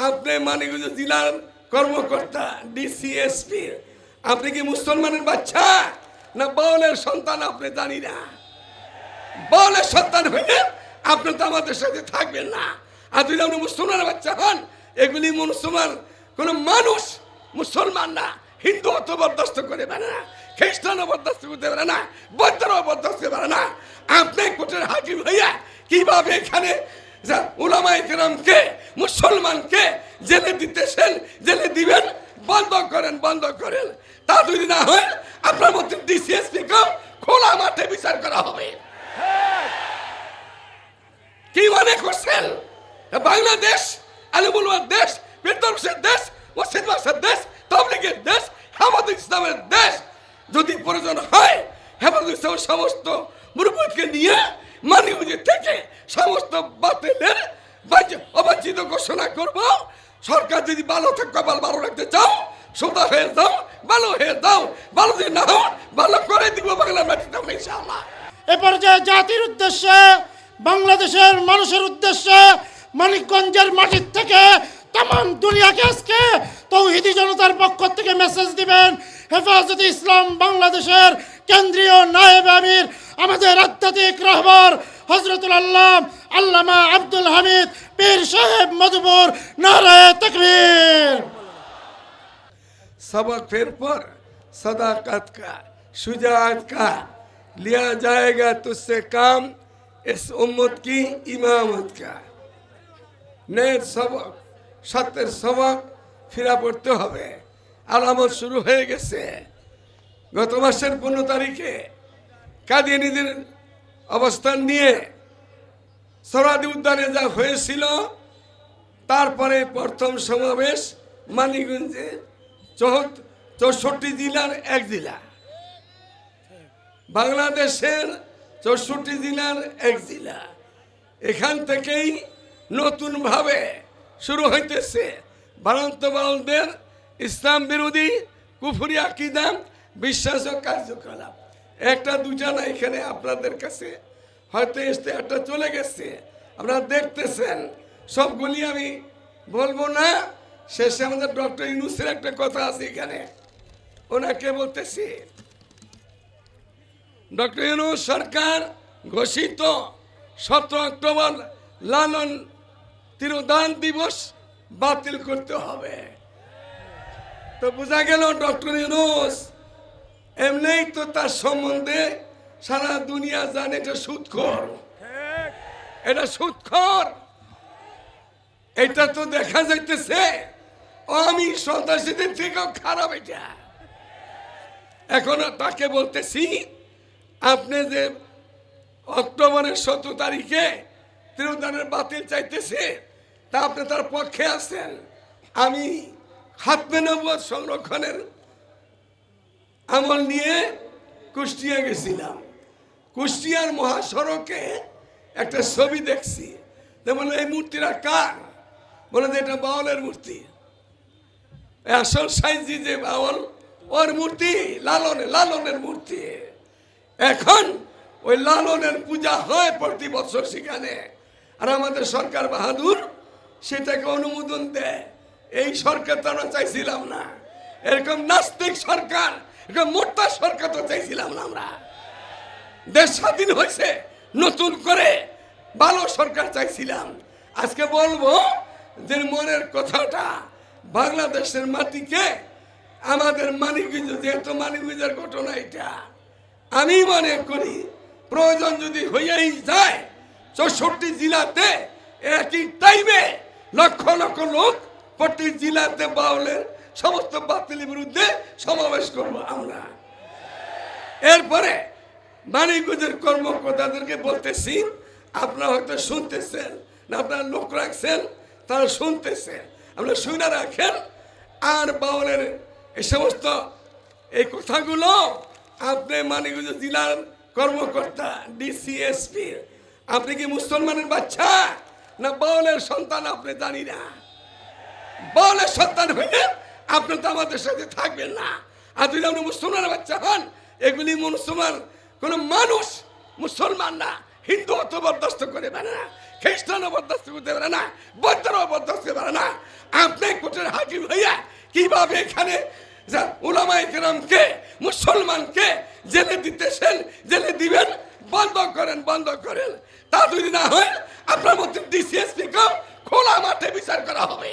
আপনি মানিকগঞ্জ জেলার কর্মকর্তা ডিসিএসপি, আপনি কি মুসলমানের বাচ্চা না বাউলের সন্তান? আপনি জানি না। বাউলের সন্তান হইলে আপনি তো আমাদের সাথে থাকবেন না। আর যদি আপনি মুসলমানের বাচ্চা হন, এগুলি মুসলমান কোন মানুষ মুসলমান না, হিন্দু অত বরদাস্ত করে পারে না, খ্রিস্টানও বরদাস্ত করতে পারে না, বৌদ্ধরাও বরদাস্ত করে না। আপনি কোর্টের হাকিম হইয়া কিভাবে এখানে উলামায়ে কেরামকে মুসলমানকে জেলে দিতেছেন, জেলে দিবেন? বন্ধ করেন, বন্ধ করেন। তা যদি না হয় আপনার মধ্যে ডিসিএসপি কেও খোলা মাঠে বিচার করা হবে। কি মনে করছেন বাংলাদেশ আলিমুল উলামার দেশ, ফেরদৌসের দেশ, ওয়াসিদ মাসার দেশ, তাবলীগের দেশ, হেফাজত ইসলামের দেশ? যদি প্রয়োজন হয় হেফাজত ইসলামের সমস্ত মুরব্বিকে নিয়ে মানিকগঞ্জ থেকে সমস্ত বাতিলের অবাঞ্ছিত ঘোষণা করব। সরকার যদি ভালো থাকে, ভালো রাখতে চাও, সোজা হয়ে যাও, ভালো হয়ে যাও। ভালো যদি না হও, ভালো করে দিব বাংলা মাটিতে ইনশাআল্লাহ। এ পর্যায়ে জাতির উদ্দেশ্যে, বাংলাদেশের মানুষের উদ্দেশ্যে মানিকগঞ্জের মাটির থেকে তামাম দুনিয়াকে আজকে তৌহিদি জনতার পক্ষ থেকে মেসেজ দিবেন হেফাজতে ইসলাম বাংলাদেশের কেন্দ্রীয় নায়েব আমির, আমাদের আধ্যাত্মিক রাহবার হযরতুল আল্লামা আব্দুল হামিদ পীর সাহেব মধুপুর। নারায়ে তাকবীর। सबक फिर पर सदाकत का, शुजाअत का लिया जाएगा तुझसे काम, इस उम्मत की इमामत का। नए सबक, सत्तर सबक ফিরা পড়তে হবে। আলামত শুরু হয়ে গেছে। গত মাসের 15 তারিখে কাদিয়ানীদের অবস্থান নিয়ে সরাদি উদ্যানে যা হয়েছিল, তারপরে প্রথম সমাবেশ মানিকগঞ্জে 64 জেলার এক জেলা, বাংলাদেশের 64 জেলার এক জেলা। এখান থেকেই নতুন ভাবে শুরু হইতেছে ভারত বাউলদের ইসলাম বিরোধী কুফরি আকীদা, বিশ্বাস ও কার্যকলাপ। একটা দুটা না, এখানে আপনাদের কাছে হয়তো একটা চলে গেছে, আপনারা দেখতেছেন। সবগুলি আমি বলবো না। শেষে আমাদের ডক্টর ইউনূসের একটা কথা আছে, এখানে ওনাকে বলতেছি। ডক্টর ইউনূস সরকার ঘোষিত 17 অক্টোবর লালন তিরোধান দিবস বাতিল করতে হবে। তো বোঝা গেল ডক্টর ইউনূস এমনিই তো তার সম্বন্ধে সারা দুনিয়া জানে এটা সুদখোর, এটা সুদখোর। এটা তো দেখা যাইতেছে আমি সন্ত্রাসীদের থেকেও খারাপ। এটা এখন তাকে বলতেছি, আপনি যে অক্টোবরের 17 তারিখে তিরোধানের বাতিল চাইতেছে, তা আপনি তার পক্ষে আছেন। আমি খাতমে নবুয়ত সংরক্ষণের আমল নিয়ে কুষ্টিয়া গেছিলাম। কুষ্টিয়ার মহাসড়কে একটা ছবি দেখছি, যেমন এই মূর্তিটা কার? বলে যে এটা বাউলের মূর্তি। আসল সাইজি যে বাউল, ওর মূর্তি লালনের মূর্তি। এখন ওই লালনের পূজা হয় প্রতি বছর সেখানে। আর আমাদের সরকার বাহাদুর সেটাকে অনুমোদন দেয়। এই সরকার তো আমরা চাইছিলাম না, এরকম নাস্তিক সরকার, এরকম মোটা সরকার তো চাইছিলাম না আমরা। দেশ স্বাধীন হয়েছে, নতুন করে ভালো সরকার চাইছিলাম। আজকে বলবো যে মনের কথাটা, বাংলাদেশের মাটিকে আমাদের মানিকগঞ্জ, যেহেতু মানিকগঞ্জের ঘটনা এটা, আমি মনে করি প্রয়োজন যদি হইয়াই যায় 64 জেলাতে একই টাইমে লক্ষ লক্ষ লোক প্রতি জেলাতে বাউলের সমস্ত বাতিলের বিরুদ্ধে সমাবেশ করব আমরা। এরপরে মানিকগঞ্জের কর্মকর্তাদেরকে বলতেছি, আপনারা হয়তো শুনতেছেন না, আপনারা লোক রাখছেন, তারা শুনতেছে, আপনারা শুনে রাখেন। আর বাউলের এই সমস্ত এই কথাগুলো আপনি মানিকগঞ্জ জেলার কর্মকর্তা ডিসিএসপি, আপনি কি মুসলমানের বাচ্চা না বাউলের সন্তান? আপনি জানি না। বাউলের সন্তান হইলে আপনি তো আমাদের সাথে থাকবেন না। আর যদি আপনি মুসলমানের বাচ্চা হন, এগুলি মুসলমান কোন মানুষ মুসলমান না, হিন্দু অত বরদাস্ত করে পারে না, খ্রিস্টানও বরদাস্ত করতে পারে না, বৌদ্ধরাও বরদাস্ত করতে পারে না। এখানে উলামায়ে কেরামকে মুসলমানকে জেলে দিতেছেন, জেলে দিবেন, বন্ধ করেন। তা যদি না হয় আপনার মধ্যে ডিসিএসপি কেও খোলা মাঠে বিচার করা হবে।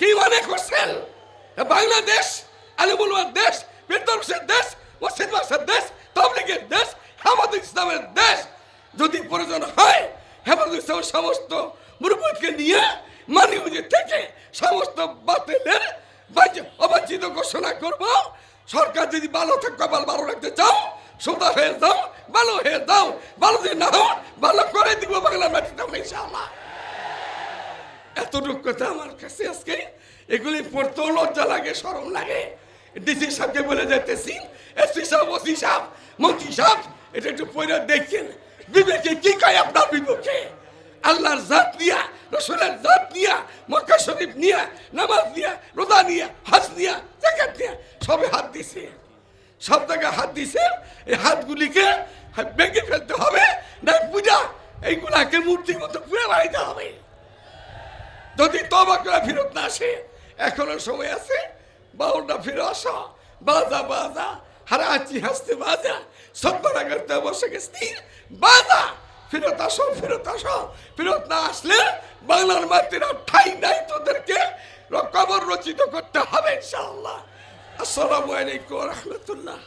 কি মনে করছেন বাংলাদেশ আলিমুল উলামার দেশ, ফেরদৌসের দেশ, মসজিদ মাদ্রাসার দেশ, তাবলীগের দেশ, হেফাজত ইসলামের দেশ? যদি প্রয়োজন হয় হেফাজত ইসলামের সমস্ত মুরব্বিকে নিয়ে মানিগুজি থেকে সমস্ত বাতিলের অবাঞ্ছিত ঘোষণা করব। সরকার যদি ভালো থাকে ভালো রাখতে চাও, সোজা হয়ে যাও, ভালো হয়ে যাও, ভালো যদি না হও ভালো করে দিব বাংলার মাটিতে ইনশাআল্লাহ। এতটুকু কথা আমার কাছে আজকে এগুলি পড়তেও লজ্জা লাগে, শরম লাগে। ডিসি সাহেবকে বলে যেতেছি, এসপি সাহেব, ওসি সাহেব, মন্ত্রী সাহেব, এটা একটু পড়ে দেখেন বিবেকে কি কয় আপনার বিবেকে। আল্লাহর জাত নিয়া, রসুলের জাত নিয়া, মক্কা শরীফ নিয়া, নামাজ নিয়া, রোজা নিয়া, হজ নিয়া, যাকাত নিয়া সবে হাত দিছে, সব জায়গায় হাত দিছে। এই হাতগুলিকে ভেঙে ফেলতে হবে, না পূজা এইগুলাকে মূর্তির মতো পুড়ে বাড়াইতে হবে। যদি তওবা করে ফেরত না আসে, এখনো সময় আছে, বাউলটা ফিরে আসো, বাজা হারাচ্ছি হাসতে বাজা, সত্তরা করতে বসে গেছি বাজা, ফেরত আসো। ফেরত না আসলে বাংলার মাটির ঠাই নাই, তোদেরকে কবর রচিত করতে হবে ইনশাআল্লাহ। আসসালামু আলাইকুম ওয়া রাহমাতুল্লাহ।